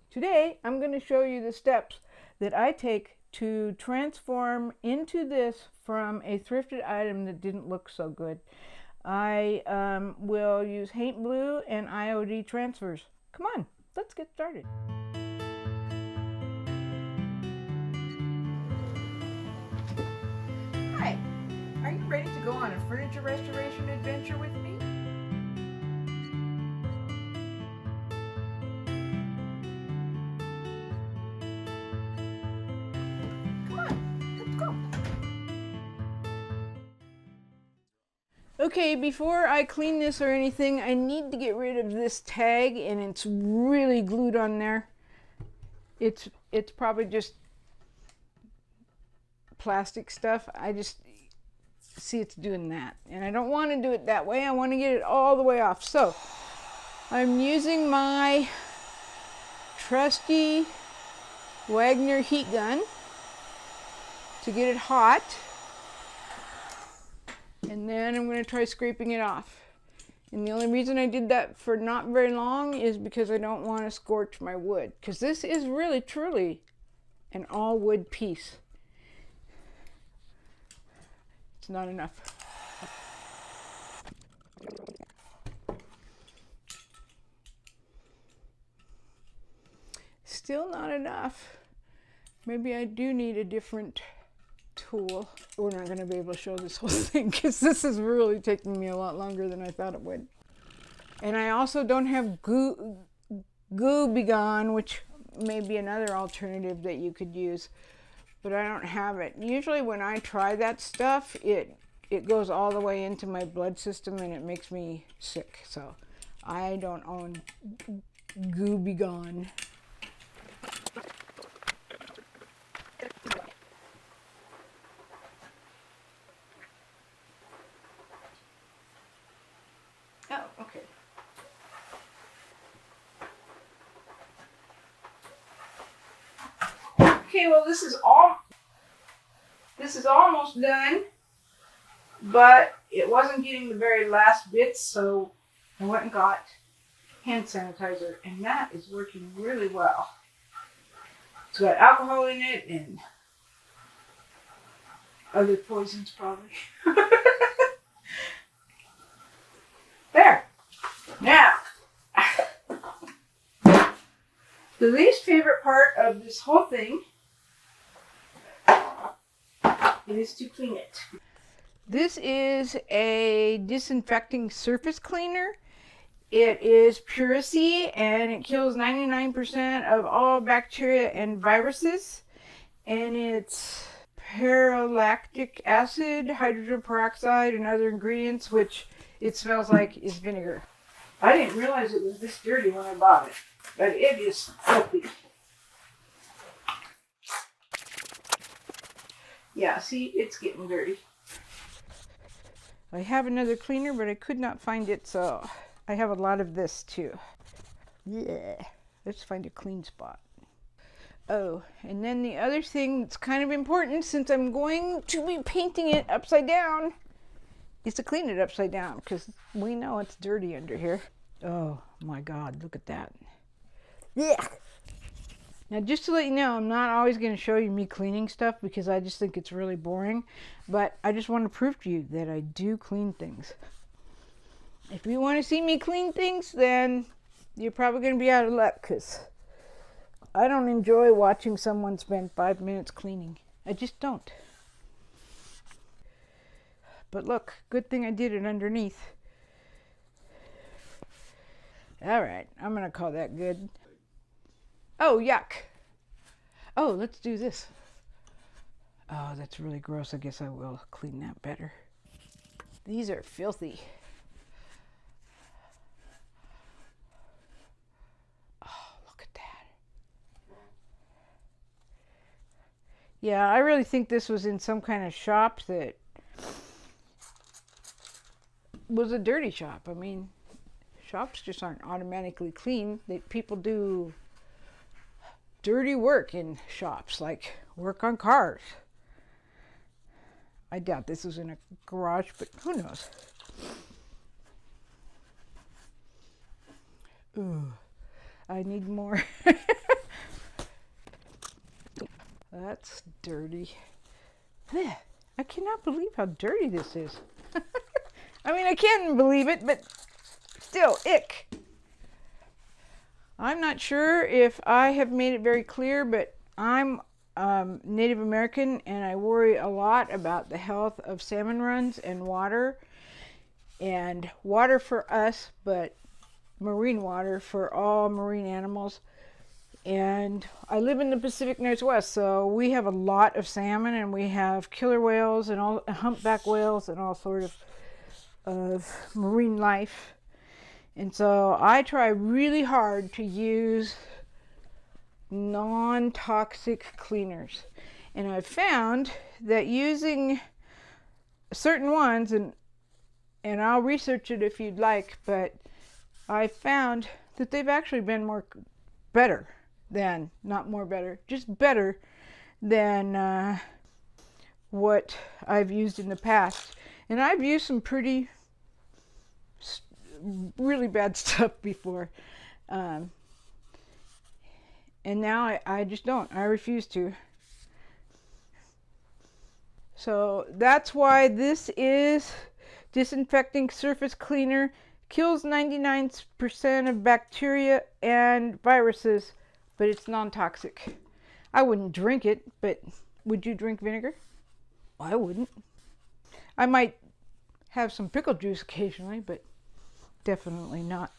Today I'm going to show you the steps that I take to transform into this from a thrifted item that didn't look so good. I will use Haint Blue and IOD transfers. Come on, let's get started. Hi, are you ready to go on a furniture restoration adventure with me? Come on, let's go. Okay, before I clean this or anything, I need to get rid of this tag, and it's really glued on there. It's probably just plastic stuff. I just see it's doing that, and I don't want to do it that way. I want to get it all the way off. So I'm using my trusty Wagner heat gun to get it hot. And then I'm going to try scraping it off. And the only reason I did that for not very long is because I don't want to scorch my wood. Because this is really, truly an all wood piece. It's not enough. Still not enough. Maybe I do need a different tool. We're not going to be able to show this whole thing because this is really taking me a lot longer than I thought it would. And I also don't have Goo Begone, which may be another alternative that you could use, but I don't have it. Usually when I try that stuff, it goes all the way into my blood system and it makes me sick. So I don't own Goo Begone. Oh, okay. Okay, well this is almost done, but it wasn't getting the very last bits, so I went and got hand sanitizer, and that is working really well. It's got alcohol in it and other poisons probably. There. Now, the least favorite part of this whole thing is to clean it. This is a disinfecting surface cleaner. It is Puracy, and it kills 99% of all bacteria and viruses. And it's perlactic acid, hydrogen peroxide, and other ingredients, which it smells like is vinegar. I didn't realize it was this dirty when I bought it, but it is filthy. Yeah, see, it's getting dirty. I have another cleaner, but I could not find it, so I have a lot of this too. Yeah, let's find a clean spot. Oh, and then the other thing that's kind of important, since I'm going to be painting it upside down, is to clean it upside down, because we know it's dirty under here. Oh my God, look at that. Yeah. Now, just to let you know, I'm not always going to show you me cleaning stuff because I just think it's really boring, but I just want to prove to you that I do clean things. If you want to see me clean things, then you're probably going to be out of luck, because I don't enjoy watching someone spend 5 minutes cleaning. I just don't. But look, good thing I did it underneath. All right, I'm going to call that good. Oh, yuck. Oh, let's do this. Oh, that's really gross. I guess I will clean that better. These are filthy. Oh, look at that. Yeah, I really think this was in some kind of shop that was a dirty shop. I mean, shops just aren't automatically clean. People do dirty work in shops, like work on cars. I doubt this was in a garage, but who knows? Ooh, I need more. that's dirty. Blech. I cannot believe how dirty this is. I mean, I can believe it, but still, ick. I'm not sure if I have made it very clear, but I'm Native American, and I worry a lot about the health of salmon runs and water. And water for us, but marine water for all marine animals. And I live in the Pacific Northwest, so we have a lot of salmon, and we have killer whales and all humpback whales and all sort of marine life. And so I try really hard to use non-toxic cleaners. And I've found that using certain ones, and I'll research it if you'd like, but I found that they've actually been better than, not more better, just better than what I've used in the past. And I've used some really bad stuff before. And now I just don't. I refuse to. So that's why this is disinfecting surface cleaner. Kills 99% of bacteria and viruses, but it's non-toxic. I wouldn't drink it, but would you drink vinegar? I wouldn't. I might have some pickle juice occasionally, but definitely not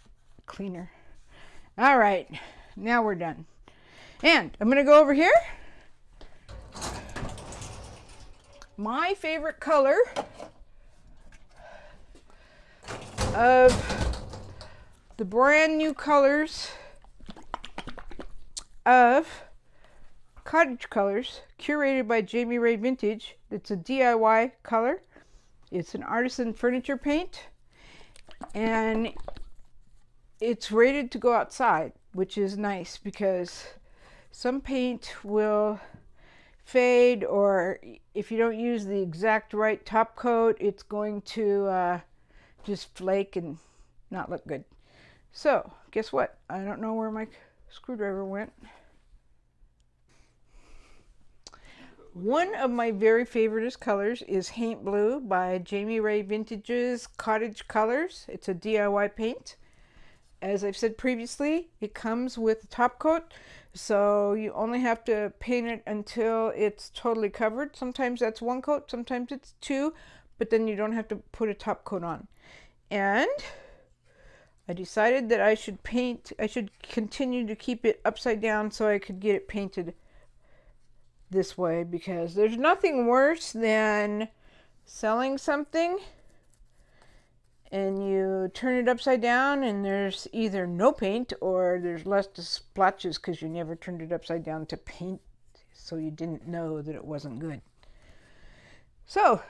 cleaner. All right, now we're done. And I'm going to go over here. My favorite color of the brand new colors of Cottage Colors, curated by Jamie Ray Vintage. It's a DIY color. It's an artisan furniture paint, and it's rated to go outside, which is nice because some paint will fade, or if you don't use the exact right top coat, it's going to just flake and not look good. So guess what? I don't know where my screwdriver went. One of my very favorite colors is Haint Blue by Jamie Ray Vintage's Cottage Colors. It's a DIY paint. As I've said previously, it comes with a top coat, so you only have to paint it until it's totally covered. Sometimes that's one coat, sometimes it's two, but then you don't have to put a top coat on. And I decided that I should continue to keep it upside down so I could get it painted this way, because there's nothing worse than selling something and you turn it upside down and there's either no paint or there's lots of splotches because you never turned it upside down to paint, so you didn't know that it wasn't good. So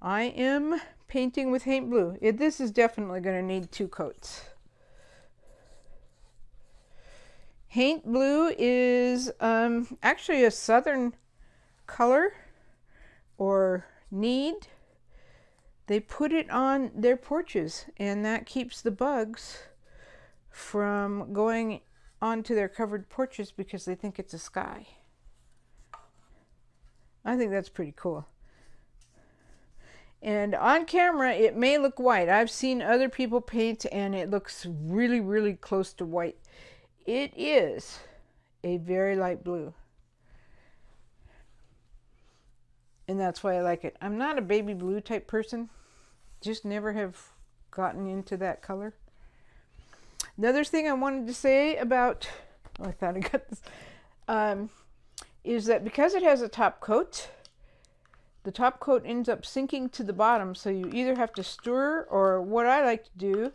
I am painting with Haint Blue. This is definitely going to need two coats. Haint Blue is actually a southern color or need. They put it on their porches, and that keeps the bugs from going onto their covered porches because they think it's a sky. I think that's pretty cool. And on camera, it may look white. I've seen other people paint, and it looks really, really close to white. It is a very light blue. And that's why I like it. I'm not a baby blue type person. Just never have gotten into that color. Another thing I wanted to say about, oh, I thought I got this, is that because it has a top coat, the top coat ends up sinking to the bottom, so you either have to stir, or what I like to do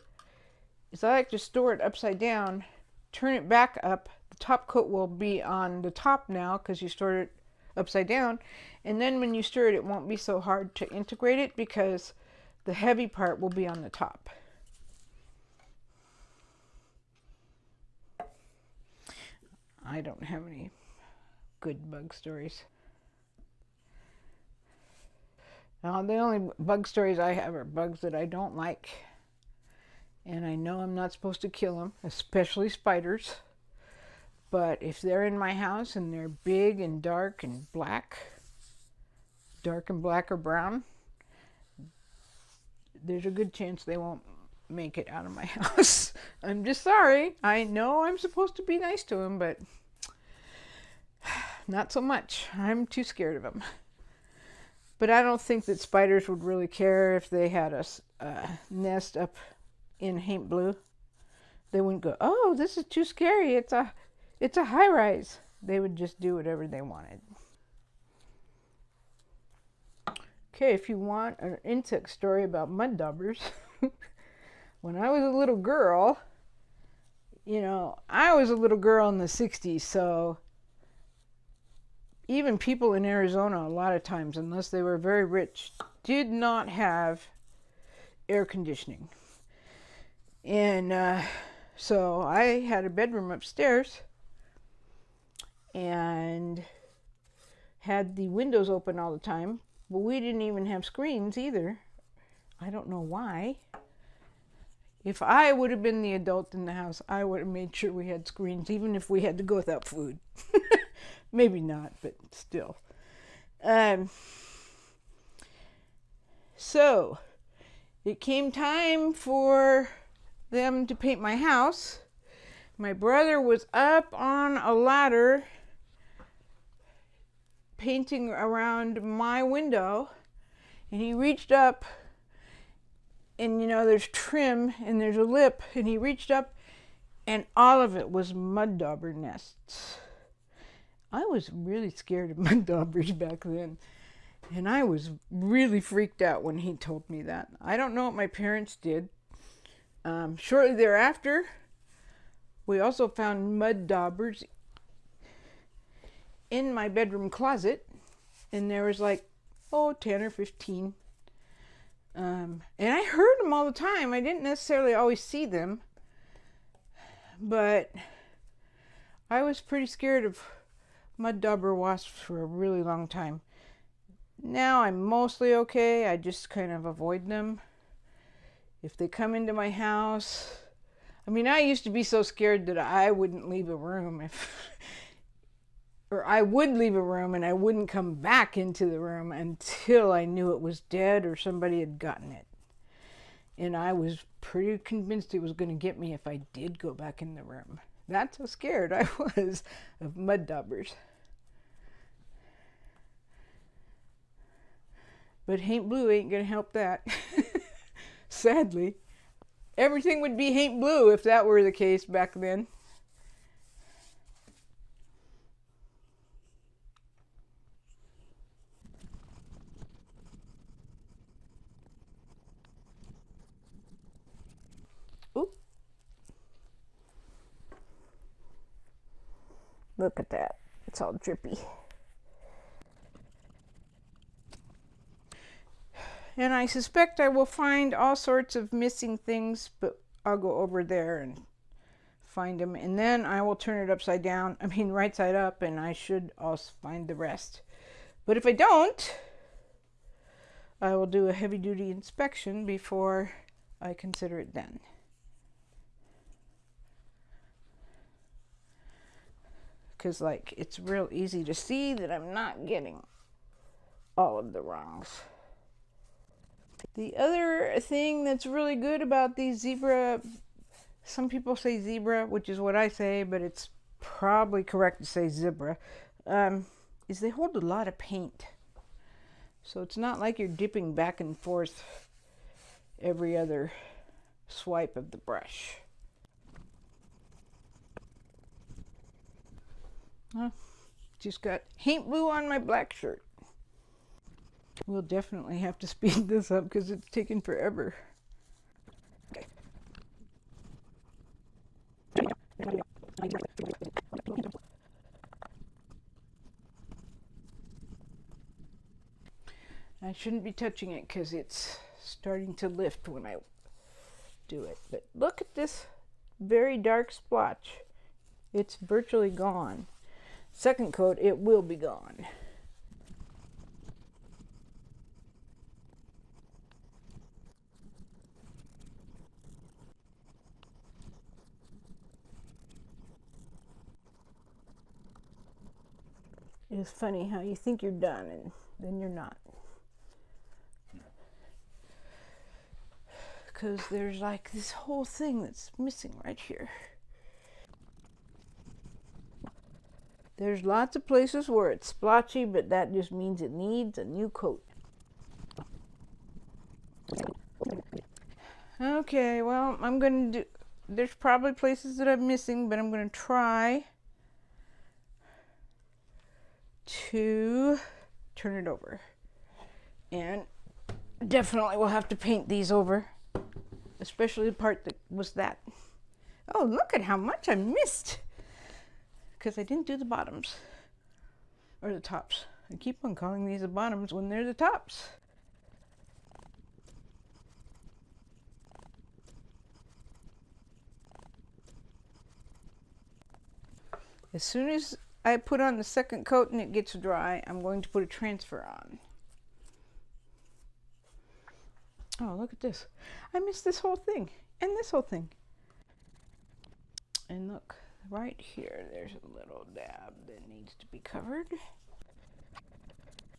is I like to store it upside down, turn it back up. The top coat will be on the top now because you stored it upside down, and then when you stir it, it won't be so hard to integrate it because the heavy part will be on the top. I don't have any good bug stories. Now, the only bug stories I have are bugs that I don't like. And I know I'm not supposed to kill them, especially spiders. But if they're in my house and they're big and dark and black or brown, there's a good chance they won't make it out of my house. I'm just sorry. I know I'm supposed to be nice to them, but not so much. I'm too scared of them. But I don't think that spiders would really care if they had a nest up in Haint Blue. They wouldn't go, oh, this is too scary. It's a high rise. They would just do whatever they wanted. Okay, if you want an insect story about mud daubers, when I was a little girl, I was a little girl in the 60s, so even people in Arizona a lot of times, unless they were very rich, did not have air conditioning. And so I had a bedroom upstairs and had the windows open all the time. But we didn't even have screens either. I don't know why. If I would have been the adult in the house, I would have made sure we had screens, even if we had to go without food. Maybe not, but still. So, it came time for them to paint my house. My brother was up on a ladder painting around my window, and he reached up, and there's trim and there's a lip, and he reached up and all of it was mud dauber nests. I was really scared of mud daubers back then, and I was really freaked out when he told me that. I don't know what my parents did. Shortly thereafter, we also found mud daubers in my bedroom closet, and there was 10 or 15. And I heard them all the time. I didn't necessarily always see them, but I was pretty scared of mud dauber wasps for a really long time. Now I'm mostly okay. I just kind of avoid them. If they come into my house, I used to be so scared that I wouldn't leave a room or I would leave a room and I wouldn't come back into the room until I knew it was dead or somebody had gotten it. And I was pretty convinced it was going to get me if I did go back in the room. That's how scared I was of mud daubers. But Haint Blue ain't going to help that. Sadly. Everything would be Haint Blue if that were the case back then. Oop. Look at that. It's all drippy. And I suspect I will find all sorts of missing things, but I'll go over there and find them. And then I will turn it upside down, right side up, and I should also find the rest. But if I don't, I will do a heavy-duty inspection before I consider it done. Because, it's real easy to see that I'm not getting all of the wrongs. The other thing that's really good about these zebra, some people say zebra, which is what I say, but it's probably correct to say zebra, is they hold a lot of paint. So it's not like you're dipping back and forth every other swipe of the brush. Just got Haint Blue on my black shirt. We'll definitely have to speed this up because it's taking forever. Okay. I shouldn't be touching it because it's starting to lift when I do it. But look at this very dark splotch. It's virtually gone. Second coat, it will be gone. It's funny how you think you're done and then you're not. Because there's like this whole thing that's missing right here. There's lots of places where it's splotchy, but that just means it needs a new coat. Okay, well, I'm going to do, there's probably places that I'm missing, but I'm going to try to turn it over. And definitely we'll have to paint these over, especially the part that was that. Oh, look at how much I missed, because I didn't do the bottoms or the tops. I keep on calling these the bottoms when they're the tops. As soon as I put on the second coat and it gets dry, I'm going to put a transfer on. Oh, look at this. I missed this whole thing and this whole thing. And look, right here, there's a little dab that needs to be covered.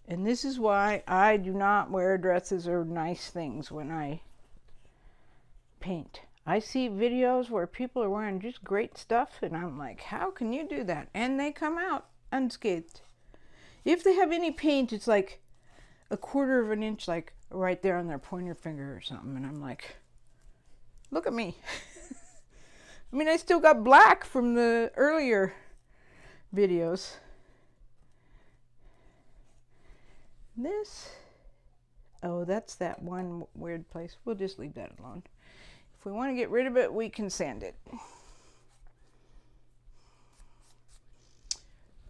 And this is why I do not wear dresses or nice things when I paint. I see videos where people are wearing just great stuff, and I'm like, how can you do that? And they come out unscathed. If they have any paint, it's like a quarter of an inch, like right there on their pointer finger or something. And I'm like, look at me. I mean, I still got black from the earlier videos. This, oh, that's that one weird place. We'll just leave that alone. If we want to get rid of it, we can sand it.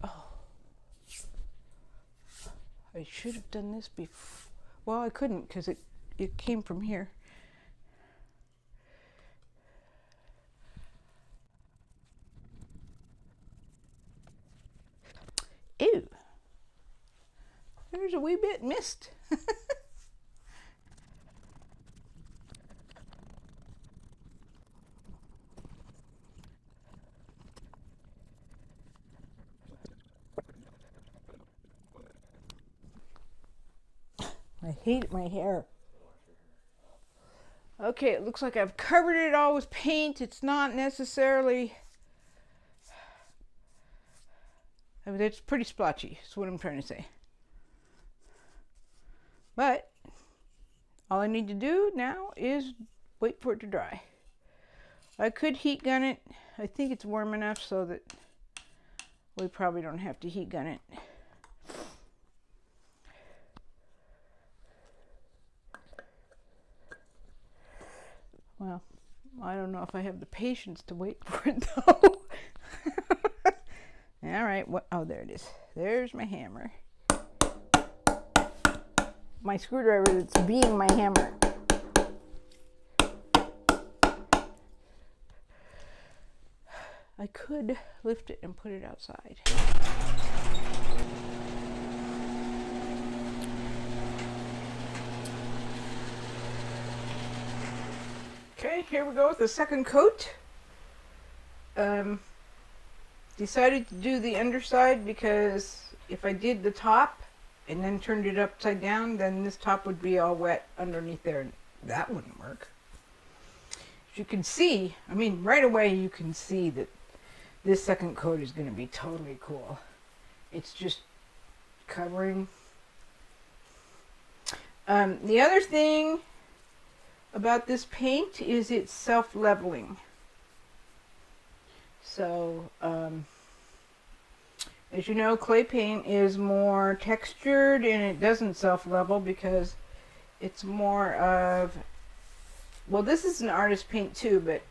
Oh, I should have done this before. Well, I couldn't because it came from here. Ew. There's a wee bit missed. I hate my hair. Okay, it looks like I've covered it all with paint. It's not necessarily... I mean, it's pretty splotchy, is what I'm trying to say. But all I need to do now is wait for it to dry. I could heat gun it. I think it's warm enough so that we probably don't have to heat gun it. Well, I don't know if I have the patience to wait for it though. All right, oh, there it is. There's my hammer. My screwdriver that's being my hammer. I could lift it and put it outside. Okay, here we go with the second coat. Decided to do the underside because if I did the top and then turned it upside down, then this top would be all wet underneath there, and that wouldn't work. As you can see, I mean, right away you can see that this second coat is going to be totally cool. It's just covering. The other thing about this paint is it's self-leveling. So, as you know, clay paint is more textured and it doesn't self-level because it's more of, well, this is an artist paint too, but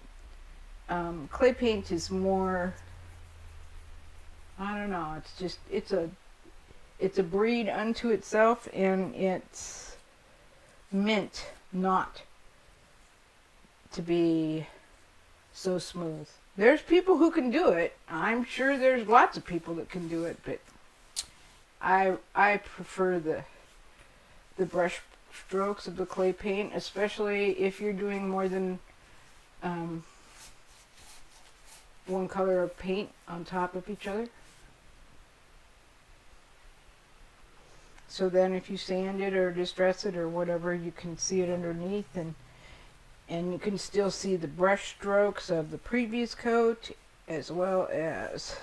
clay paint is more, I don't know, it's just, it's a breed unto itself, and it's meant not to be so smooth. There's people who can do it. I'm sure there's lots of people that can do it, but I prefer the brush strokes of the clay paint, especially if you're doing more than one color of paint on top of each other. So then if you sand it or distress it or whatever, you can see it underneath, and you can still see the brush strokes of the previous coat as well as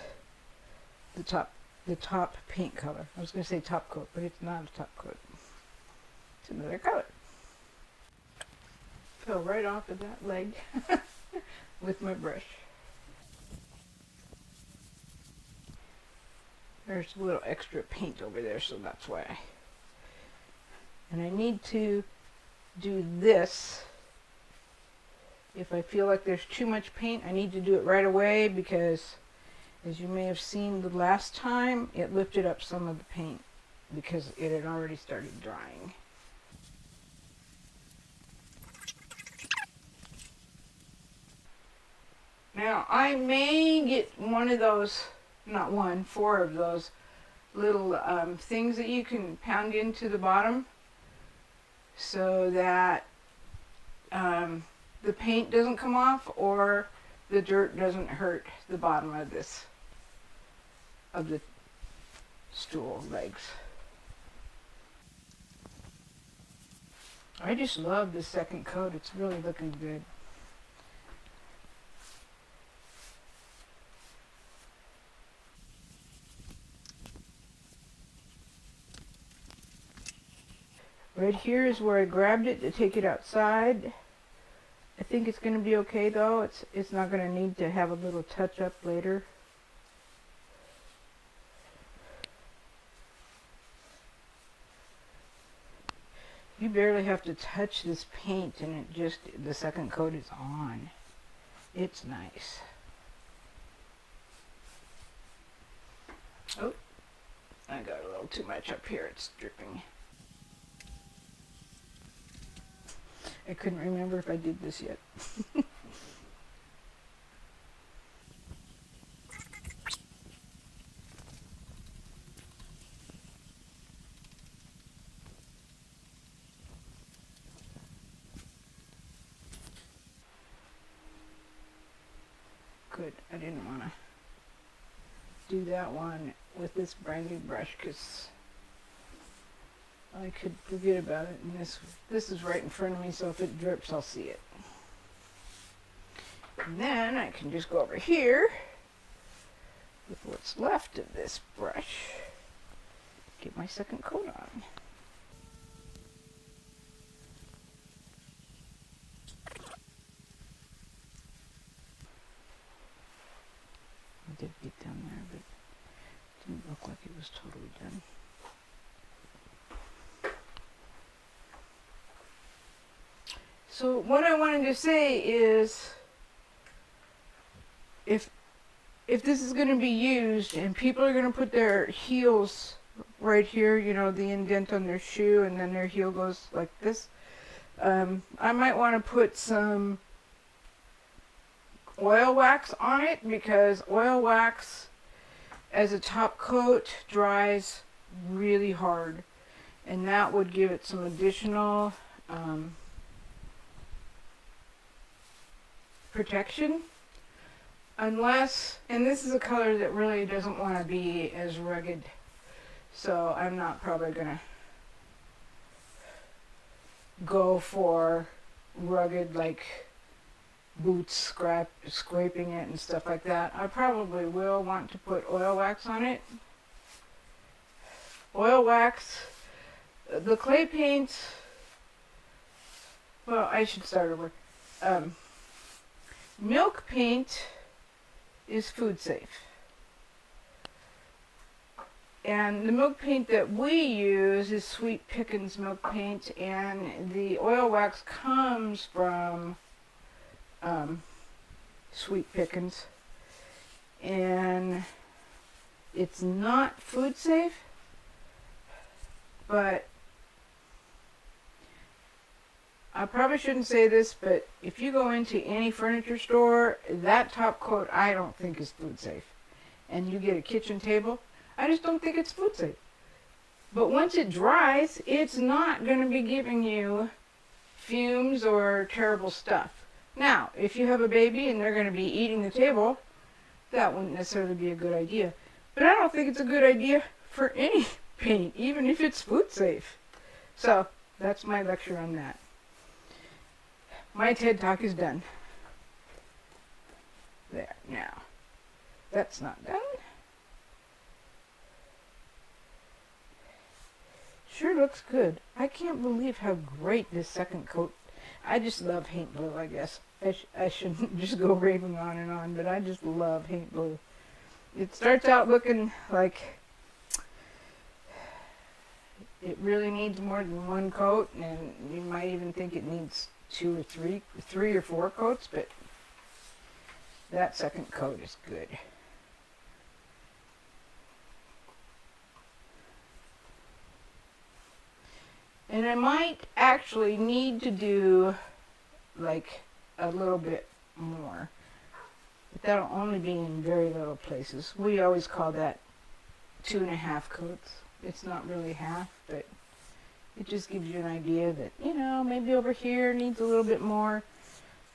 the top paint color. I was going to say top coat, but it's not a top coat. It's another color. Fell right off of that leg with my brush. There's a little extra paint over there, so that's why. And I need to do this. If I feel like there's too much paint, I need to do it right away, because as you may have seen the last time, it lifted up some of the paint because it had already started drying. Now I may get one of those, not one, 4 of those little things that you can pound into the bottom so that the paint doesn't come off or the dirt doesn't hurt the bottom of the stool legs. I just love the second coat. It's really looking good. Right here is where I grabbed it to take it outside. I think it's going to be okay though. It's not going to need to have a little touch up later. You barely have to touch this paint and the second coat is on. It's nice. Oh, I got a little too much up here. It's dripping. I couldn't remember if I did this yet. Good. I didn't want to do that one with this brand new brush because I could forget about it, and this is right in front of me, so if it drips, I'll see it. And then I can just go over here with what's left of this brush, get my second coat on. I did get down there, but it didn't look like it was totally done. So what I wanted to say is, if this is going to be used and people are going to put their heels right here, you know, the indent on their shoe, and then their heel goes like this, I might want to put some oil wax on it, because oil wax as a top coat dries really hard, and that would give it some additional protection, unless, and this is a color that really doesn't want to be as rugged, so I'm not probably gonna go for rugged like boots scraping it and stuff like that. I probably will want to put oil wax on it. Oil wax, the clay paints, well, I should start over. Milk paint is food safe. And the milk paint that we use is Sweet Pickins milk paint, and the oil wax comes from Sweet Pickins, and it's not food safe, but I probably shouldn't say this, but if you go into any furniture store, that top coat I don't think is food safe. And you get a kitchen table, I just don't think it's food safe. But once it dries, it's not going to be giving you fumes or terrible stuff. Now, if you have a baby and they're going to be eating the table, that wouldn't necessarily be a good idea. But I don't think it's a good idea for any paint, even if it's food safe. So that's my lecture on that. My TED Talk is done. There, now. That's not done. Sure looks good. I can't believe how great this second coat. I just love paint blue, I guess. I shouldn't just go raving on and on, but I just love paint blue. It starts out looking like it really needs more than one coat, and you might even think it needs two or three or four coats, but that second coat is good. And I might actually need to do like a little bit more, but that'll only be in very little places. We always call that 2.5 coats. It's not really half, but it just gives you an idea that, you know, maybe over here needs a little bit more,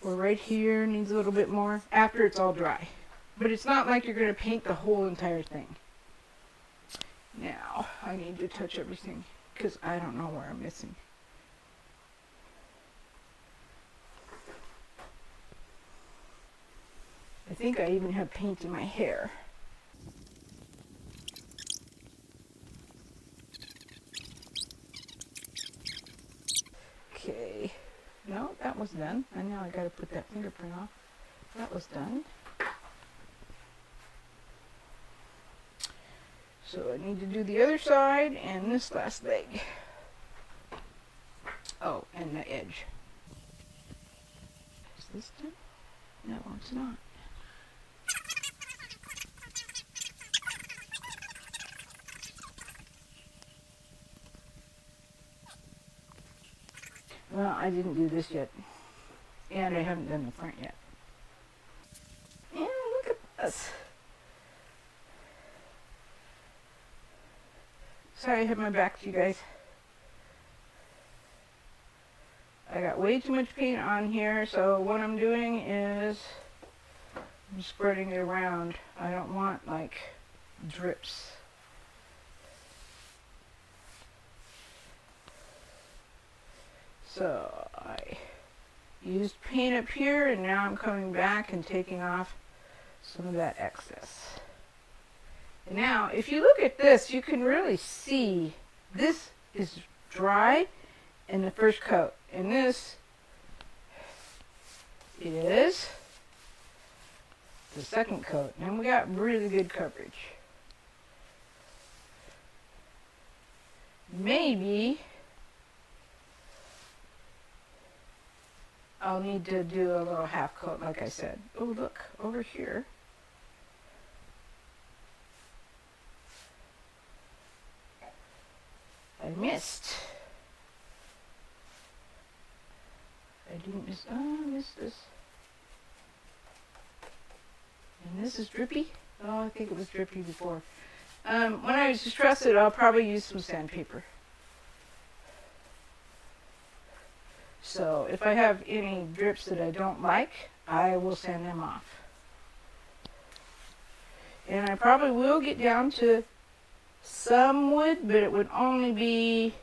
or right here needs a little bit more after it's all dry. But it's not like you're going to paint the whole entire thing. Now, I need to touch everything, because I don't know where I'm missing. I think I even have paint in my hair. Okay. No, that was done. And now I gotta put that fingerprint off. That was done. So I need to do the other side and this last leg. Oh, and the edge. Is this done? No, it's not. Well, I didn't do this yet. And I haven't done the front yet. And look at this. Sorry I have my back to you guys. I got way too much paint on here, so what I'm doing is I'm spreading it around. I don't want like drips. So I used paint up here, and now I'm coming back and taking off some of that excess. And now, if you look at this, you can really see this is dry in the first coat, and this is the second coat, and we got really good coverage. Maybe I'll need to do a little half coat, like I said. Oh, look, over here. I missed. I didn't miss. Oh, I missed this. And this is drippy. Oh, I think it was drippy before. When I distress it, I'll probably use some sandpaper. So if I have any drips that I don't like, I will sand them off. And I probably will get down to some wood, but it would only be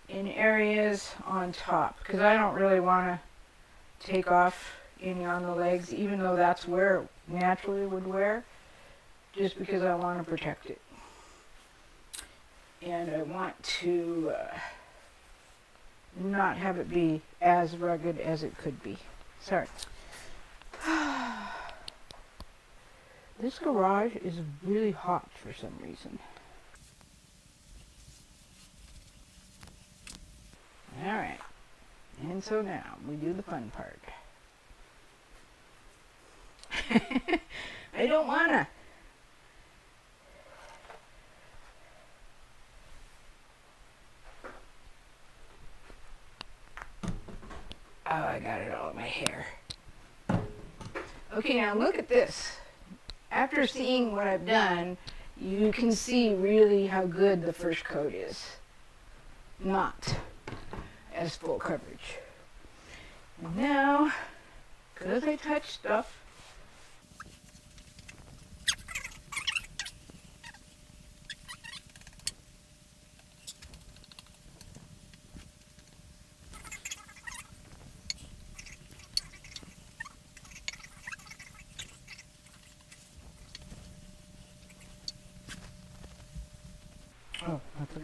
in areas on top, because I don't really want to take off any on the legs, even though that's where it naturally would wear, just because I want to protect it. And I want to not have it be as rugged as it could be. Sorry. This garage is really hot for some reason. Alright. And so now we do the fun part. I don't wanna. Oh, I got it all in my hair. Okay, now look at this. After seeing what I've done, you can see really how good the first coat is. Not as full coverage. And now, because I touched stuff,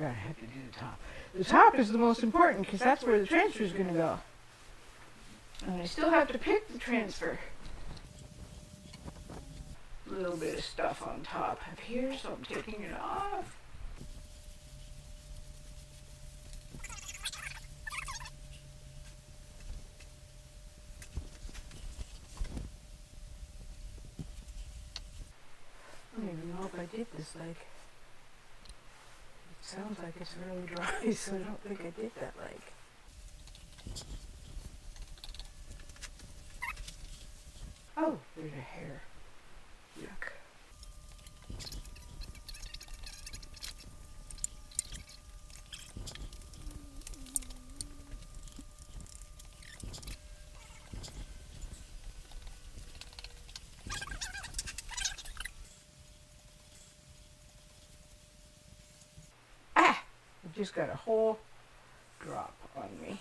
forgot I have to do the top. The top is the most important because that's where the transfer is going to go. And I still have to pick the transfer. A little bit of stuff on top up here, so I'm taking it off. I don't even know if I did this like, it sounds like it's really dry, so I don't think I did that like. Oh, there's a hair. Yuck. Ah! I just got a whole drop on me.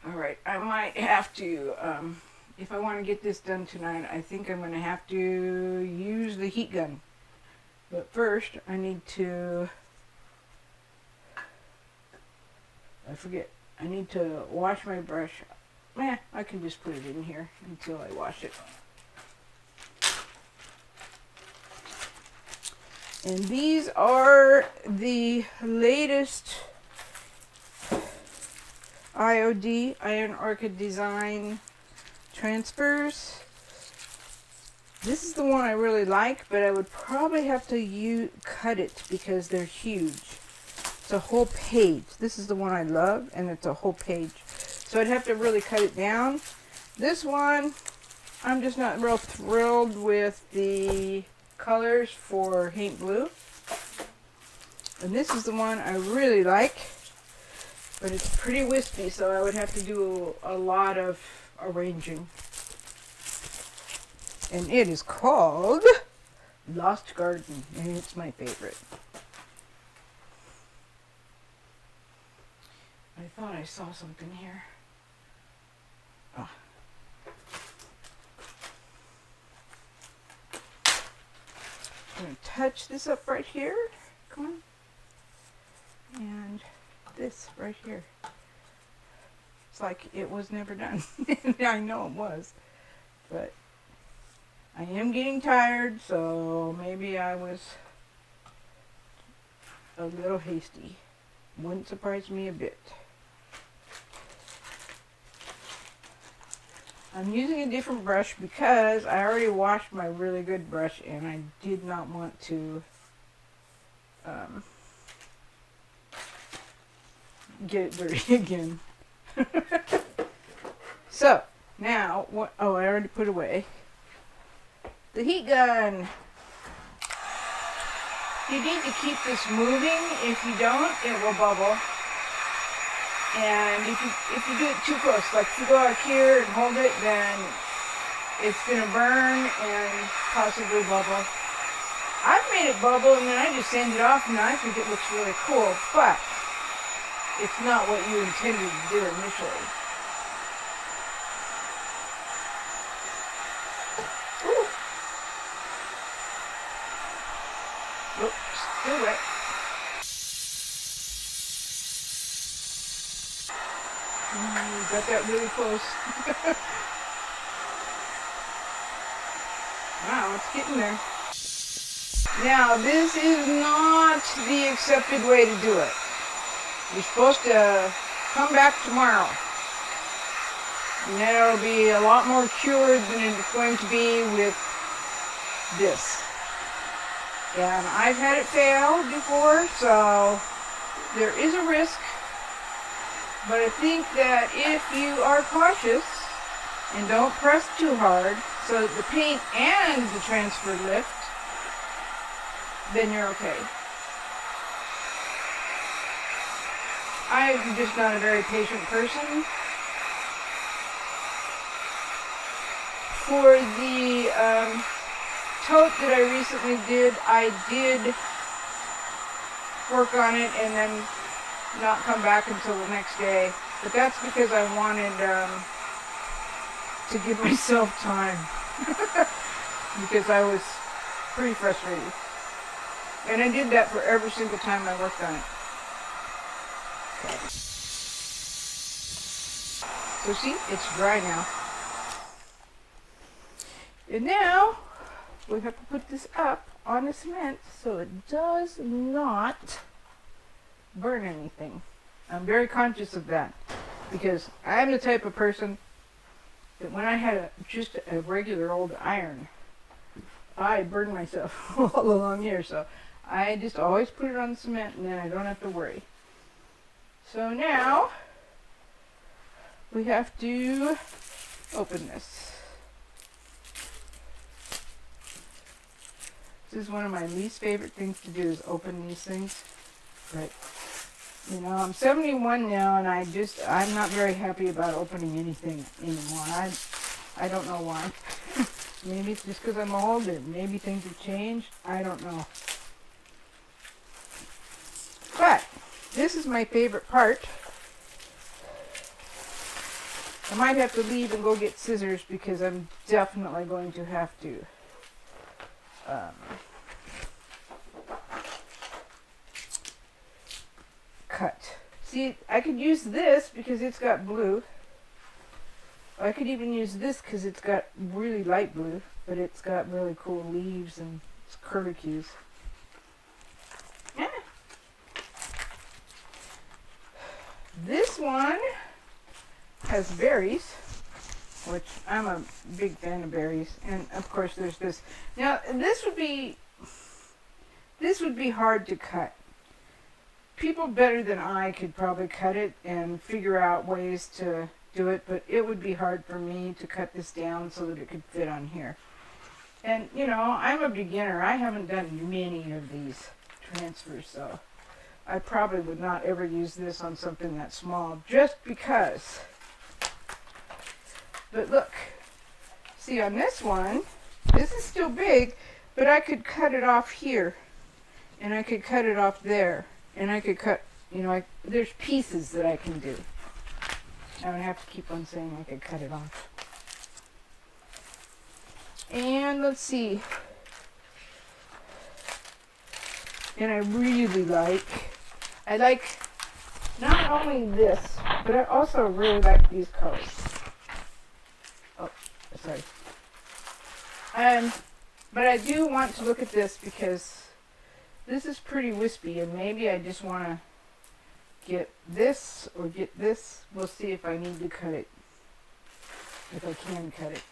Alright, I might have to, if I want to get this done tonight, I think I'm going to have to use the heat gun. But first, I need to, I need to wash my brush. I can just put it in here until I wash it. And these are the latest IOD, Iron Orchid Design transfers. This is the one I really like, but I would probably have to cut it because they're huge. It's a whole page. This is the one I love, and it's a whole page. So I'd have to really cut it down. This one, I'm just not real thrilled with the colors for Paint Blue. And this is the one I really like. But it's pretty wispy, so I would have to do a lot of arranging. And it is called Lost Garden, and it's my favorite. I thought I saw something here. Oh. I'm going to touch this up right here. Come on. And this right here. It's like it was never done. I know it was, but I am getting tired, so maybe I was a little hasty. Wouldn't surprise me a bit. I'm using a different brush because I already washed my really good brush and I did not want to get it dirty again. So now what? Oh, I already put away the heat gun. You need to keep this moving. If you don't, it will bubble. And if you do it too close, like if you go out here and hold it, then it's gonna burn and possibly bubble. I've made it bubble and then I just sand it off, and I think it looks really cool, but it's not what you intended to do initially. Ooh. Oops, still wet. Got that really close. Wow, it's getting there. Now, this is not the accepted way to do it. You're supposed to come back tomorrow. And then it'll be a lot more cured than it's going to be with this. And I've had it fail before, so there is a risk. But I think that if you are cautious and don't press too hard so that the paint and the transfer lift, then you're okay. I'm just not a very patient person. For the tote that I recently did, I did work on it and then not come back until the next day. But that's because I wanted to give myself time. Because I was pretty frustrating. And I did that for every single time I worked on it. Okay. So see, it's dry now. And now we have to put this up on the cement so it does not burn anything. I'm very conscious of that because I'm the type of person that when I had just a regular old iron, I burned myself all along here. So I just always put it on the cement and then I don't have to worry. So now we have to open this. This is one of my least favorite things to do is open these things. But, you know, I'm 71 now and I'm not very happy about opening anything anymore. I don't know why. Maybe it's just because I'm old or maybe things have changed. I don't know. But this is my favorite part. I might have to leave and go get scissors because I'm definitely going to have to cut. See, I could use this because it's got blue. I could even use this because it's got really light blue, but it's got really cool leaves and it's curlicues. Yeah. This one has berries, which I'm a big fan of berries, and of course there's this. Now this would be hard to cut. People better than I could probably cut it and figure out ways to do it, but it would be hard for me to cut this down so that it could fit on here. And you know, I'm a beginner. I haven't done many of these transfers, so I probably would not ever use this on something that small just because. But look, see on this one, this is still big, but I could cut it off here, and I could cut it off there, and I could cut, you know, there's pieces that I can do. I would have to keep on saying I could cut it off. And let's see. And I like not only this, but I also really like these colors. Oh, sorry. But I do want to look at this because this is pretty wispy, and maybe I just want to get this or get this. We'll see if I need to cut it, if I can cut it.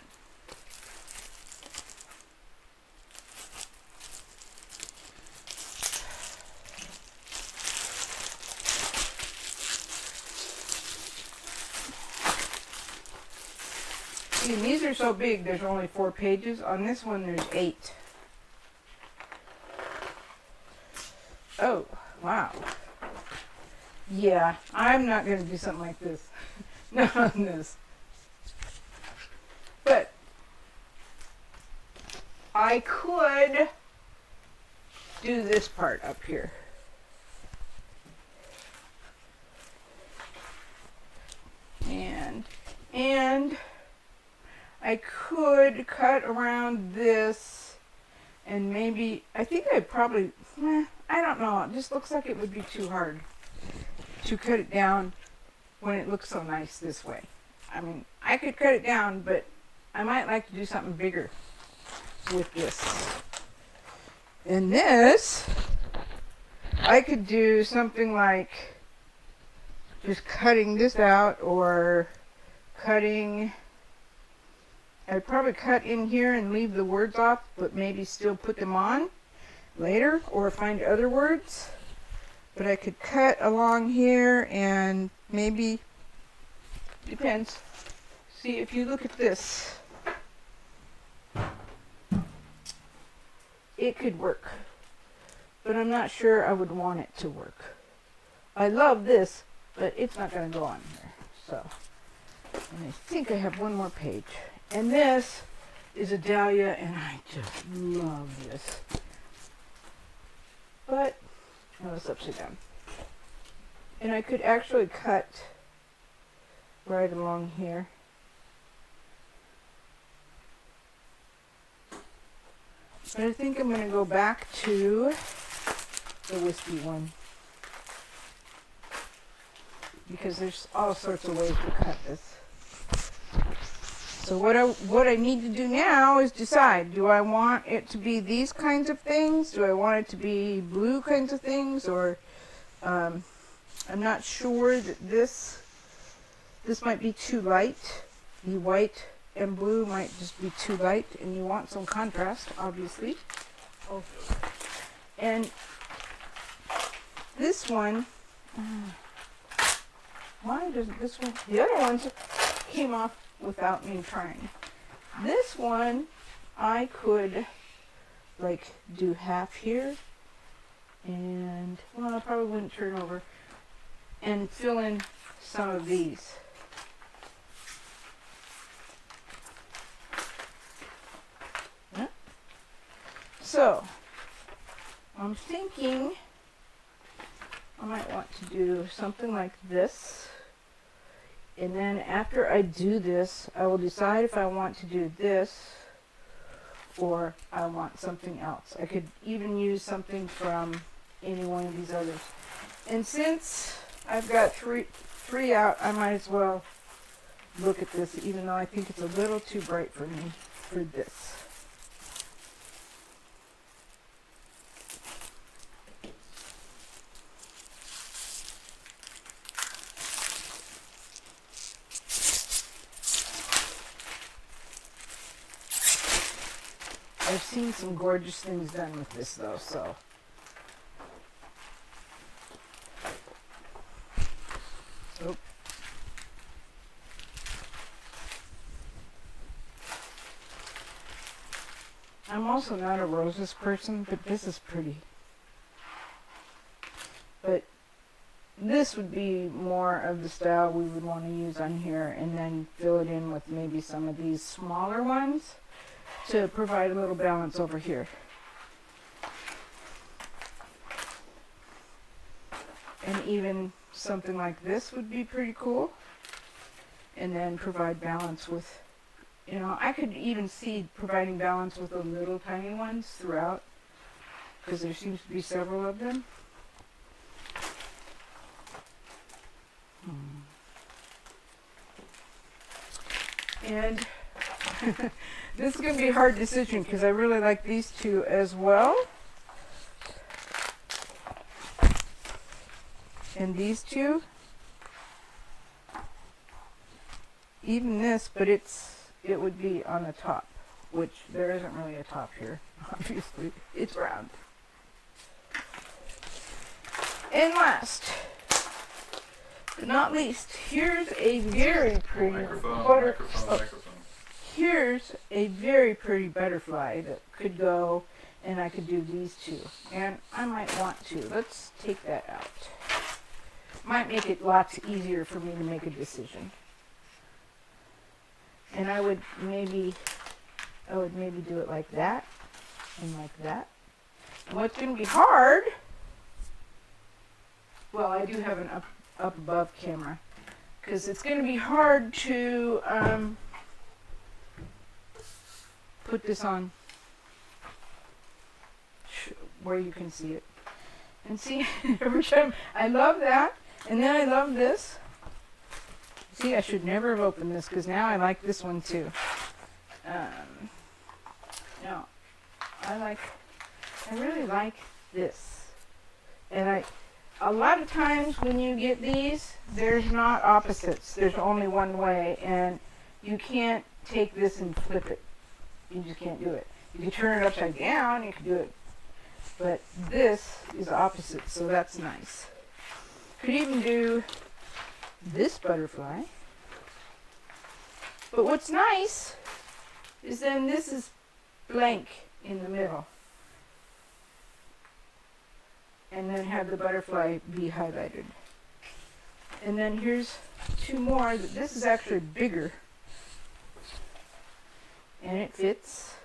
See, these are so big, there's only 4 pages. On this one, there's 8. Oh, wow. Yeah, I'm not going to do something like this. Not on this. But I could do this part up here. And I could cut around this and maybe, I think I probably, I don't know, it just looks like it would be too hard to cut it down when it looks so nice this way. I mean, I could cut it down, but I might like to do something bigger with this. And this, I could do something like just cutting this out, or cutting, I'd probably cut in here and leave the words off, but maybe still put them on later, or find other words. But I could cut along here and maybe, depends. See, if you look at this, it could work, but I'm not sure I would want it to work. I love this, but it's not going to go on here. So, and I think I have one more page. And this is a dahlia, and I just love this. But, oh, it's upside down. And I could actually cut right along here. But I think I'm going to go back to the wispy one, because there's all sorts of ways to cut this. So what I need to do now is decide, do I want it to be these kinds of things? Do I want it to be blue kinds of things? Or I'm not sure that this might be too light. The white and blue might just be too light, and you want some contrast, obviously. Oh. And this one, why doesn't this one, the other ones came off without me trying. This one, I could like do half here, and well, I probably wouldn't turn over, and fill in some of these. Yeah. So, I'm thinking I might want to do something like this. And then after I do this, I will decide if I want to do this or I want something else. I could even use something from any one of these others. And since I've got three out, I might as well look at this, even though I think it's a little too bright for me for this. I've seen some gorgeous things done with this though, so. Oh. I'm also not a roses person, but this is pretty. But this would be more of the style we would want to use on here, and then fill it in with maybe some of these smaller ones to provide a little balance over here. And even something like this would be pretty cool. And then provide balance with, you know, I could even see providing balance with the little tiny ones throughout, because there seems to be several of them. And this is going to be a hard decision because I really like these two as well. And these two. Even this, but it would be on the top, which there isn't really a top here, obviously. It's round. And last, but not least, here's a very pretty butterfly. Here's a very pretty butterfly that could go, and I could do these two. And I might want to. Let's take that out. Might make it lots easier for me to make a decision. And I would maybe do it like that and like that. And what's going to be hard, well, I do have an up above camera, because it's going to be hard to put this on where you can see it. And see, every time, I love that, and then I love this. See, I should never have opened this, because now I like this one too. No, I really like this. And a lot of times when you get these, there's not opposites. There's only one way, and you can't take this and flip it. You just can't do it. You can turn it upside down, you can do it. But this is opposite, so that's nice. Could even do this butterfly. But what's nice is then this is blank in the middle. And then have the butterfly be highlighted. And then here's two more. This is actually bigger. And it fits.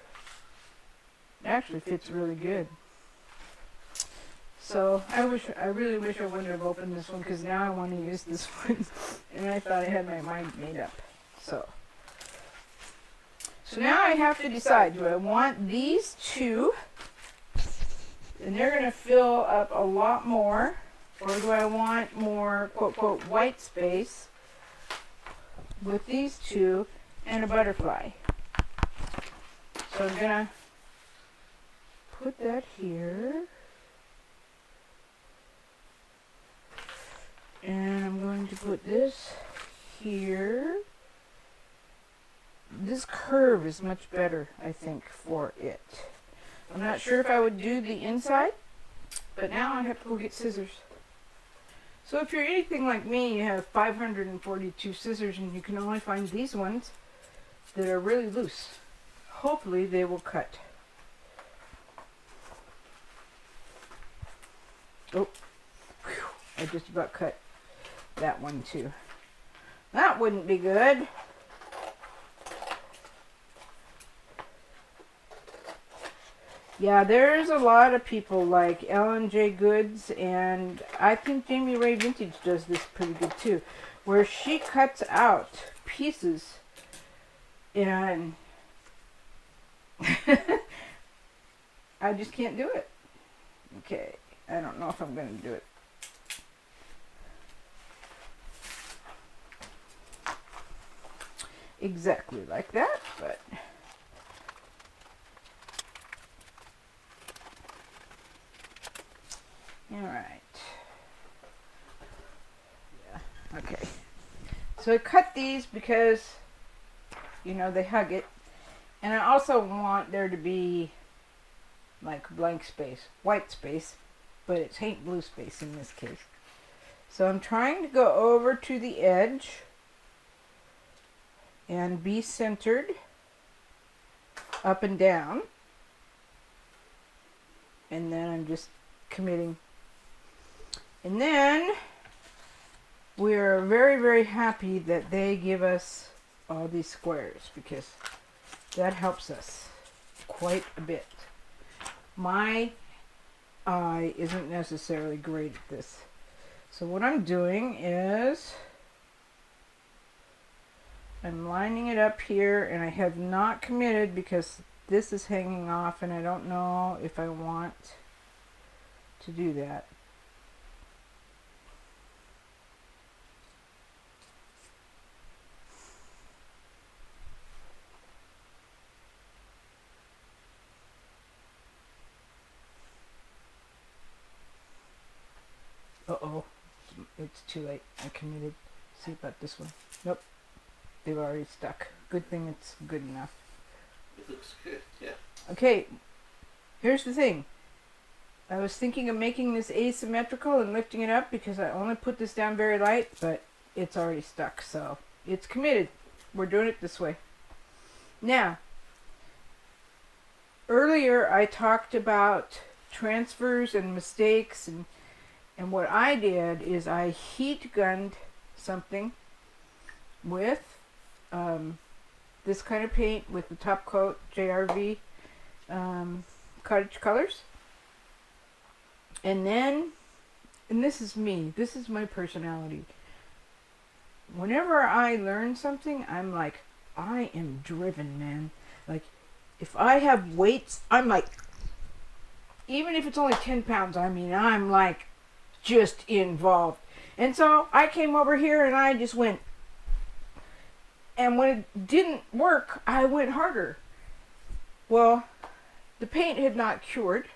It actually fits really good. So I really wish I wouldn't have opened this one, because now I want to use this one. And I thought I had my mind made up. So So now I have to decide, do I want these two, and they're going to fill up a lot more, or do I want more, quote, quote, white space with these two and a butterfly? So I'm going to put that here. And I'm going to put this here. This curve is much better, I think, for it. I'm not sure if I would do the inside, but now I have to go get scissors. So if you're anything like me, you have 542 scissors and you can only find these ones that are really loose. Hopefully they will cut. Oh, whew, I just about cut that one too. That wouldn't be good. Yeah, there's a lot of people like Ellen J. Goods, and I think Jamie Ray Vintage does this pretty good too, where she cuts out pieces and I just can't do it. Okay, I don't know if I'm going to do it. Exactly like that, but all right. Yeah, okay. So I cut these because, you know, they hug it. And I also want there to be like blank space, white space, but it's paint blue space in this case. So I'm trying to go over to the edge and be centered up and down. And then I'm just committing. And then we're very, very happy that they give us all these squares because that helps us quite a bit. My eye isn't necessarily great at this. So what I'm doing is I'm lining it up here, and I have not committed because this is hanging off and I don't know if I want to do that. Uh-oh, it's too late. I committed. See about this one. Nope, they've already stuck. Good thing it's good enough. It looks good, yeah. Okay, here's the thing. I was thinking of making this asymmetrical and lifting it up because I only put this down very light, but it's already stuck, so it's committed. We're doing it this way. Now, earlier I talked about transfers and mistakes, and what I did is I heat gunned something with this kind of paint with the top coat, JRV Cottage Colors. And then, and this is me, this is my personality. Whenever I learn something, I'm like, I am driven, man. Like, if I have weights, I'm like, even if it's only 10 pounds, I mean, I'm like, just involved. And so I came over here and I just went, and when it didn't work, I went harder. Well, the paint had not cured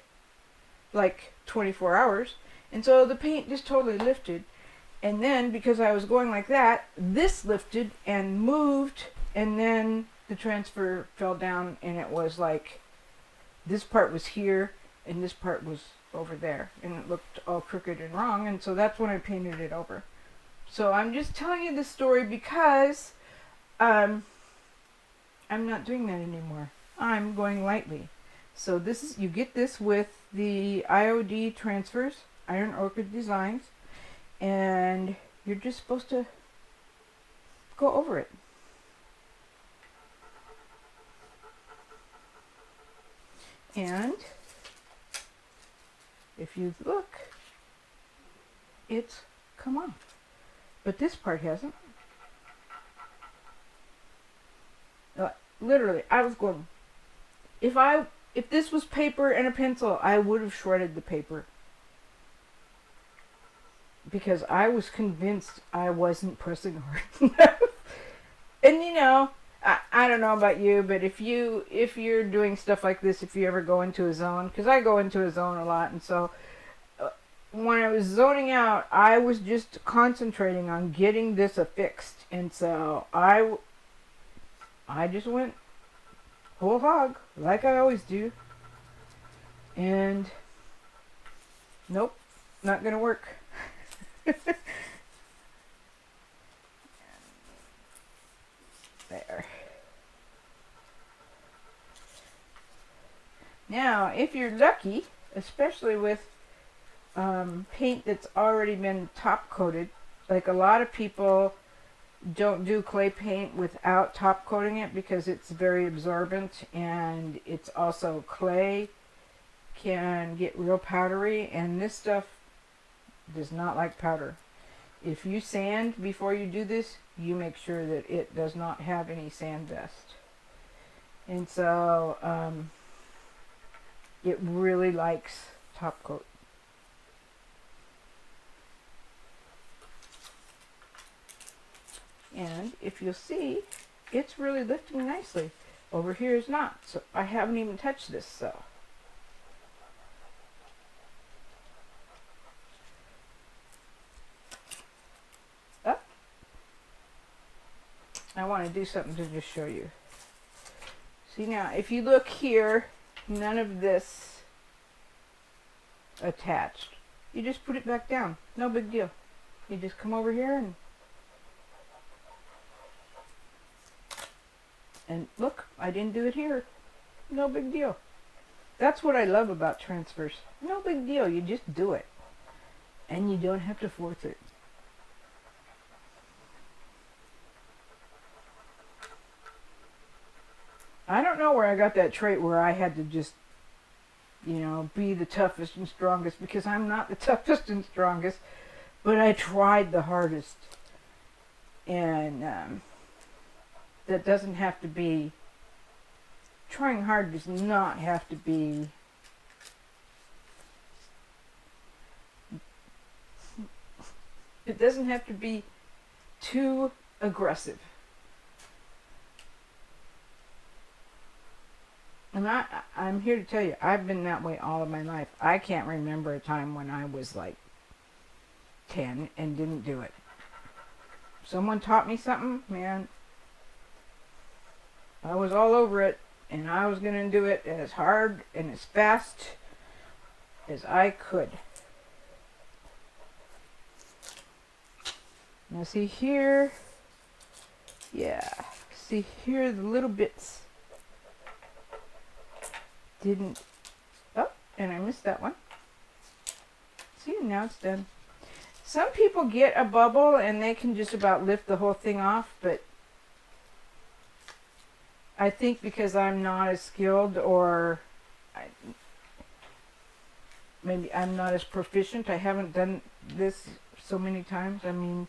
like 24 hours, and so the paint just totally lifted. And then because I was going like that, this lifted and moved, and then the transfer fell down, and it was like this part was here and this part was over there, and it looked all crooked and wrong, and so that's when I painted it over. So I'm just telling you this story because I'm not doing that anymore. I'm going lightly. So this is, you get this with the IOD transfers, Iron Orchid Designs, and you're just supposed to go over it. And if you look, it's come off. But this part hasn't. literally, I was going, if this was paper and a pencil, I would have shredded the paper. Because I was convinced I wasn't pressing hard enough. And you know, I don't know about you, but if you're doing stuff like this, if you ever go into a zone, because I go into a zone a lot, and so when I was zoning out, I was just concentrating on getting this affixed, and so I just went whole hog, like I always do, and nope, not gonna work. There. Now, if you're lucky, especially with paint that's already been top coated, like a lot of people don't do clay paint without top coating it because it's very absorbent, and it's also clay can get real powdery, and this stuff does not like powder. If you sand before you do this, you make sure that it does not have any sand dust. And so it really likes top coat. And if you'll see, it's really lifting nicely. Over here is not. So I haven't even touched this, so. Up. I want to do something to just show you. See now, if you look here, none of this attached. You just put it back down. No big deal. You just come over here and look, I didn't do it here. No big deal. That's what I love about transfers. No big deal. You just do it. And you don't have to force it. I don't know where I got that trait where I had to just, you know, be the toughest and strongest, because I'm not the toughest and strongest, but I tried the hardest. And that doesn't have to be, trying hard does not have to be it doesn't have to be too aggressive. And I'm here to tell you, I've been that way all of my life. I can't remember a time when I was like 10 and didn't do it. Someone taught me something, man, I was all over it, and I was going to do it as hard and as fast as I could. Now see here, yeah, see here the little bits didn't, oh, and I missed that one. See, now it's done. Some people get a bubble and they can just about lift the whole thing off, but I think because I'm not as skilled, or maybe I'm not as proficient. I haven't done this so many times. I mean,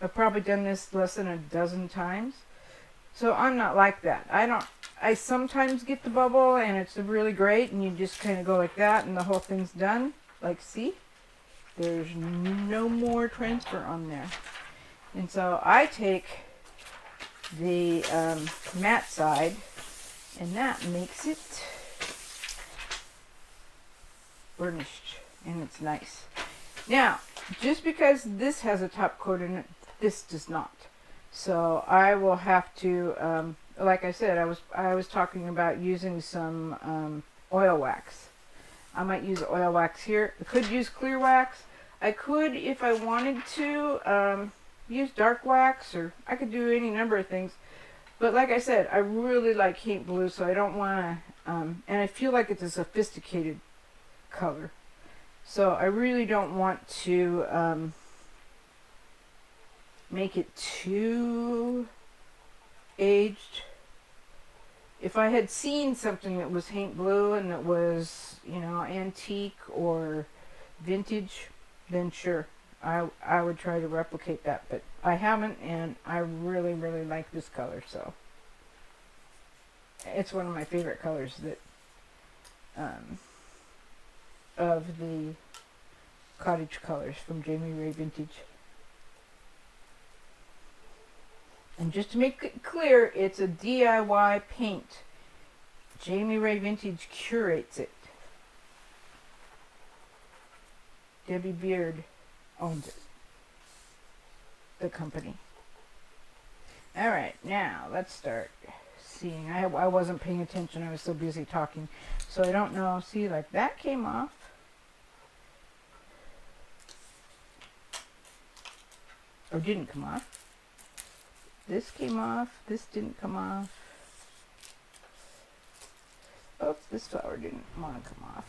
I've probably done this less than a dozen times. So I'm not like that. I sometimes get the bubble and it's really great, and you just kind of go like that and the whole thing's done. Like, see? There's no more transfer on there. And so I take the matte side, and that makes it burnished, and it's nice. Now, just because this has a top coat in it, this does not. So I will have to, like I said, I was talking about using some oil wax. I might use oil wax here. I could use clear wax. I could, if I wanted to, use dark wax, or I could do any number of things. But like I said, I really like paint blue, so I don't want to, and I feel like it's a sophisticated color. So I really don't want to make it too aged. If I had seen something that was paint blue and that was, you know, antique or vintage, then sure, I would try to replicate that. But I haven't, and I really, really like this color, so. It's one of my favorite colors that of the cottage colors from Jamie Ray Vintage. And just to make it clear, it's a DIY paint. Jamie Ray Vintage curates it. Debbie Beard owns it. The company. Alright, now let's start seeing. I wasn't paying attention. I was so busy talking. So I don't know. See, like that came off. Or didn't come off. This came off. This didn't come off. Oops, this flower didn't want to come off.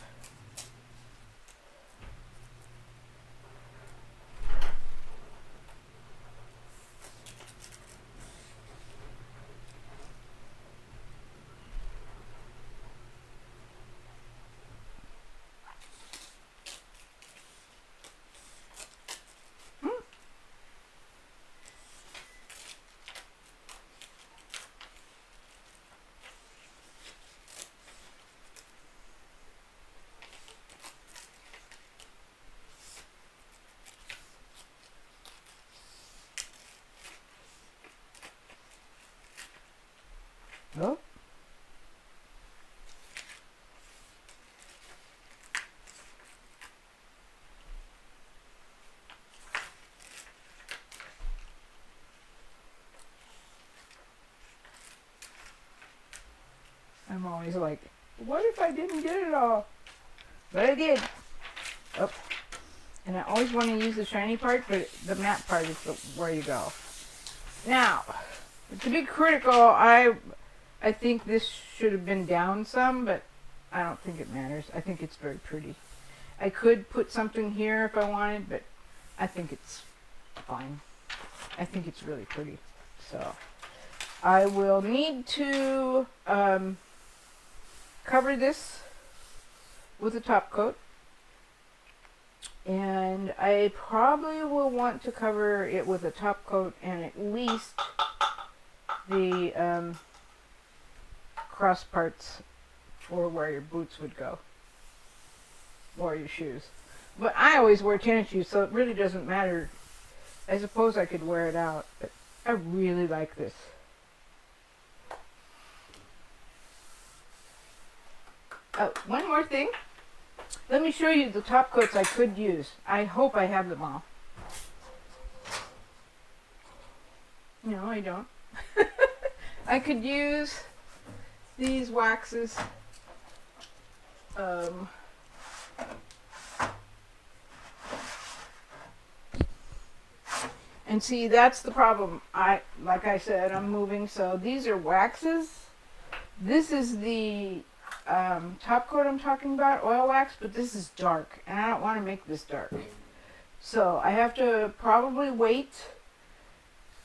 Oh. I'm always like, what if I didn't get it all? But I did. Oh. And I always want to use the shiny part, but the matte part is where you go. Now, to be critical, I think this should have been down some, but I don't think it matters. I think it's very pretty. I could put something here if I wanted, but I think it's fine. I think it's really pretty. So I will need to cover this with a top coat. And I probably will want to cover it with a top coat and at least the cross parts for where your boots would go. Or your shoes. But I always wear tennis shoes, so it really doesn't matter. I suppose I could wear it out, but I really like this. Oh, one more thing. Let me show you the top coats I could use. I hope I have them all. No, I don't. I could use these waxes. And see, that's the problem. Like I said, I'm moving, so these are waxes. This is the top coat I'm talking about, oil wax, but this is dark, and I don't want to make this dark. So I have to probably wait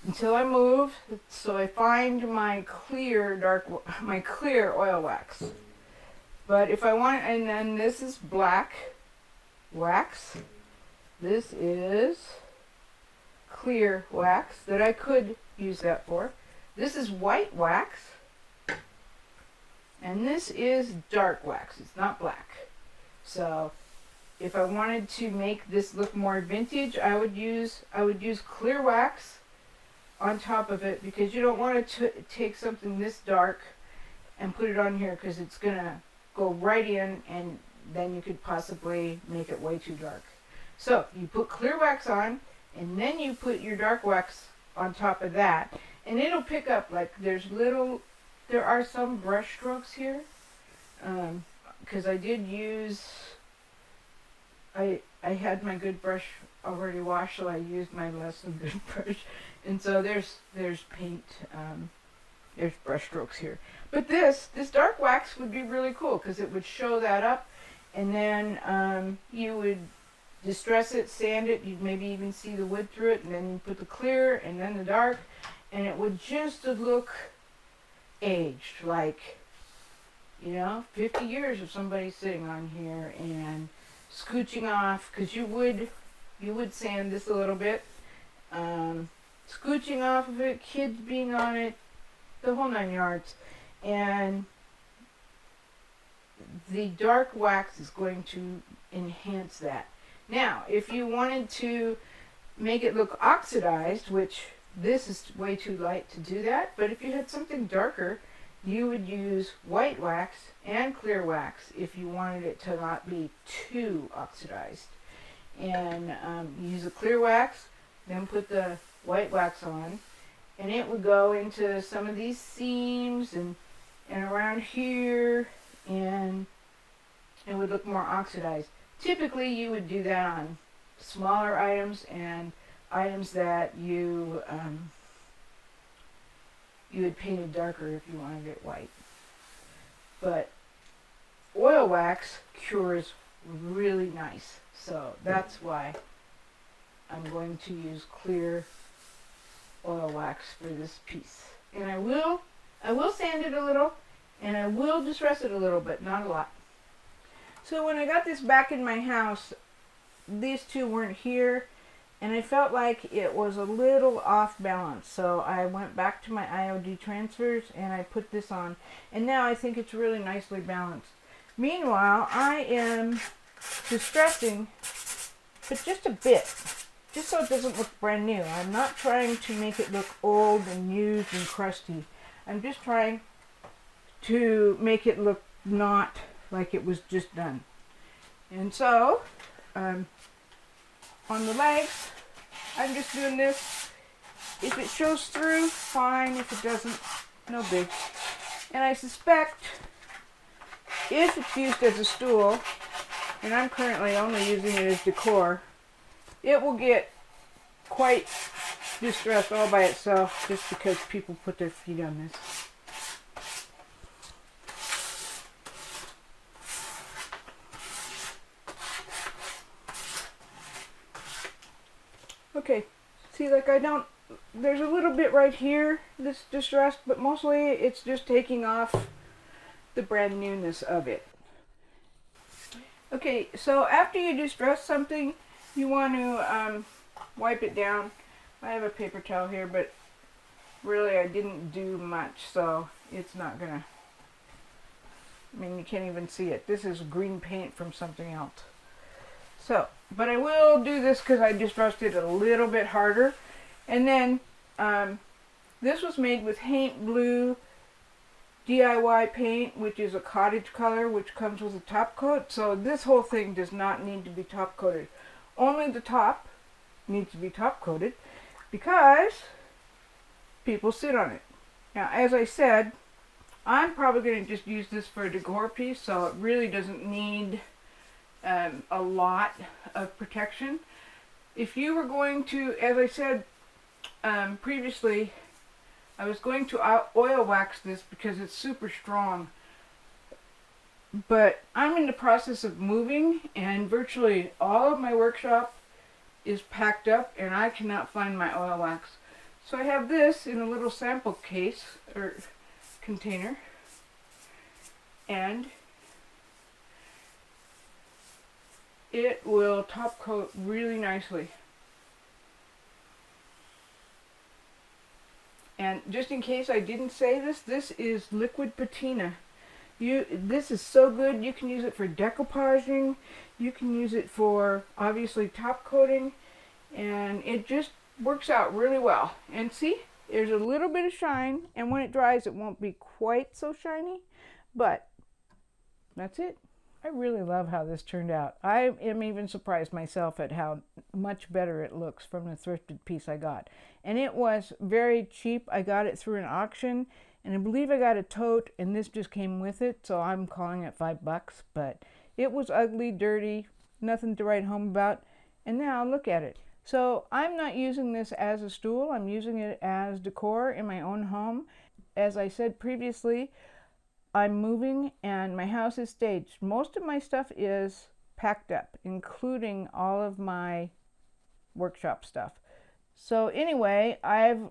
until I move, so I find my clear oil wax. But if I want, and then this is black wax. This is clear wax that I could use that for. This is white wax. And this is dark wax. It's not black. So if I wanted to make this look more vintage, I would use clear wax on top of it, because you don't want to take something this dark and put it on here, because it's gonna go right in, and then you could possibly make it way too dark. So you put clear wax on, and then you put your dark wax on top of that, and it'll pick up. Like there are some brush strokes here, because I did use, I had my good brush already washed, so I used my less than good brush, and so there's paint, there's brush strokes here. But this dark wax would be really cool, because it would show that up, and then you would distress it, sand it, you'd maybe even see the wood through it, and then you put the clear and then the dark, and it would just look aged, like, 50 years of somebody sitting on here and scooching off, because you would sand this a little bit, scooching off of it, kids being on it, the whole 9 yards. and the dark wax is going to enhance that. Now, if you wanted to make it look oxidized, which this is way too light to do that, but if you had something darker, you would use white wax and clear wax if you wanted it to not be too oxidized. And use the clear wax, then put the white wax on, and it would go into some of these seams and around here, and it would look more oxidized. Typically you would do that on smaller items and items that you had painted darker if you wanted it white. But oil wax cures really nice, so that's why I'm going to use clear oil wax for this piece. And I will sand it a little, and I will distress it a little, but not a lot. So when I got this back in my house, these two weren't here, and I felt like it was a little off balance. So I went back to my IOD transfers and I put this on, and now I think it's really nicely balanced. Meanwhile, I am distressing, but just a bit, just so it doesn't look brand new. I'm not trying to make it look old and used and crusty. I'm just trying to make it look not like it was just done. And so, on the legs, I'm just doing this. If it shows through, fine. If it doesn't, no big. And I suspect if it's used as a stool, and I'm currently only using it as decor, it will get quite distressed all by itself just because people put their feet on this. Okay, see, like there's a little bit right here that's distressed, but mostly it's just taking off the brand newness of it. Okay, so after you distress something, you want to wipe it down. I have a paper towel here, but really I didn't do much, so it's not gonna, I mean, you can't even see it. This is green paint from something else. So, but I will do this because I distressed it a little bit harder. And then, this was made with Haint Blue DIY paint, which is a cottage color, which comes with a top coat. So this whole thing does not need to be top coated. Only the top needs to be top coated because people sit on it. Now, as I said, I'm probably going to just use this for a decor piece, so it really doesn't need a lot of protection. If you were going to, as I said previously, I was going to oil wax this because it's super strong, but I'm in the process of moving and virtually all of my workshop is packed up and I cannot find my oil wax. So I have this in a little sample case or container, and it will top coat really nicely. And just in case I didn't say this, this is liquid patina. This is so good. You can use it for decoupaging. You can use it for obviously top coating, and it just works out really well. And see, there's a little bit of shine, and when it dries it won't be quite so shiny, but that's it. I really love how this turned out. I am even surprised myself at how much better it looks from the thrifted piece I got. And it was very cheap. I got it through an auction, and I believe I got a tote, and this just came with it, so I'm calling it $5, but it was ugly, dirty, nothing to write home about, and now look at it. So I'm not using this as a stool. I'm using it as decor in my own home. As I said previously, I'm moving and my house is staged. Most of my stuff is packed up, including all of my workshop stuff. So anyway, I've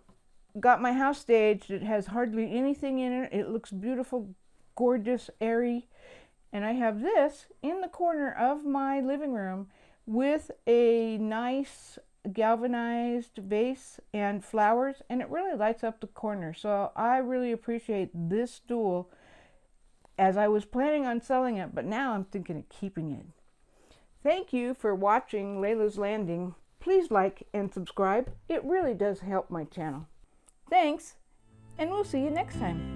got my house staged. It has hardly anything in it. It looks beautiful, gorgeous, airy. And I have this in the corner of my living room with a nice galvanized vase and flowers, and it really lights up the corner. So I really appreciate this stool, as I was planning on selling it, but now I'm thinking of keeping it. Thank you for watching Layla's Landing. Please like and subscribe. It really does help my channel. Thanks, and we'll see you next time.